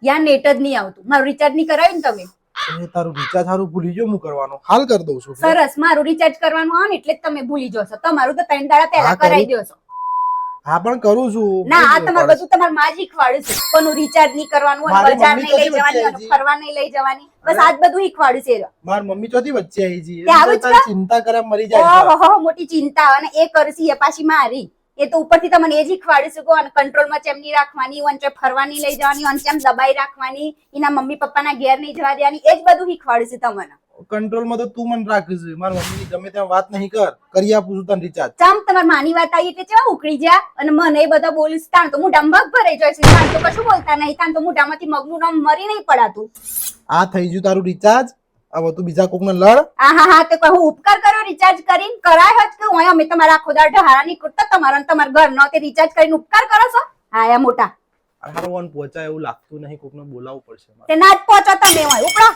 યાર નેટ જ નહીં આવતું, મારું રિચાર્જ નહીં કરાવ્યું ને તમે. એ તારું રિચાર્જ હારું ભૂલી ગયો હું કરવાનો હાલ કરી દઉં છું. સરસ, મારું રિચાર્જ કરવાનું આવે ને એટલે જ તમે ભૂલી જશો. તમારું તો 3 દાડા પહેલા હા, કરું. કરાવી દો છો. હા પણ કરું છું. ના, આ તમારે બધું તમારે માં જ શીખવાડ્યું છે. કોનું રિચાર્જ નહીં કરવાનું, અને મારી બજાર મમ્મી નહીં લઈ તો જવાની, વચ્ચે અને હજી. ફરવા નહીં લઈ જવાની, બસ આજ બધું શીખવાડ્યું છે. માર મમ્મી ચોથી વચ્ચે આવી છે. તે આવું જ તારી કા? ચિંતા કરે મરી જાય છે. ઓહો, મોટી ચિંતા. અને એ કરશી એ પાછી મારી. એ તો ઉપરથી તમને એ જ શીખવાડ્યું છે કે કંટ્રોલમાં ચેમની રાખવાની, વંચે ફરવા નહીં લઈ જવાની, વંચે દબાઈ રાખવાની, એના મમ્મી પપ્પાના ઘેર નહીં જવા દેવાની, એ જ બધું શીખવાડ્યું છે તમને. કંટ્રોલમાં તો તું મને રાખીશ. માર મમ્મીની ગમે ત્યાં વાત નહીં કર, કરી આપું છું તને રિચાર્જ. ચમ તમારી માની વાત આવી એટલે કેવા ઉકળી ગયા, અને મને એ બધા બોલીશ તાણ તો મોઢામાં મગ ભરાઈ જાય છે. તાણ તો કશું બોલતા નહીં, તાણ તો મોઢામાંથી મગનું નામ મરી નહીં પડાતું. આ થઈ ગયું તારું રિચાર્જ. હવે તું બીજા કોકને લડ. હા, તો કહું ઉપકાર કરો રિચાર્જ કરીને, કરાય જ કે હું અમે તમારા આખો દાડ ઢહારા નહીં કરતા, તમારા તમારા ઘર નો તે રિચાર્જ કરીને ઉપકાર કરો છો. આયા મોટા હારું પહોંચાય એવું લાગતું નહીં, કોકને બોલાવવું પડશે મારે. તે ના જ પહોંચો તમે હોય ઉપડો.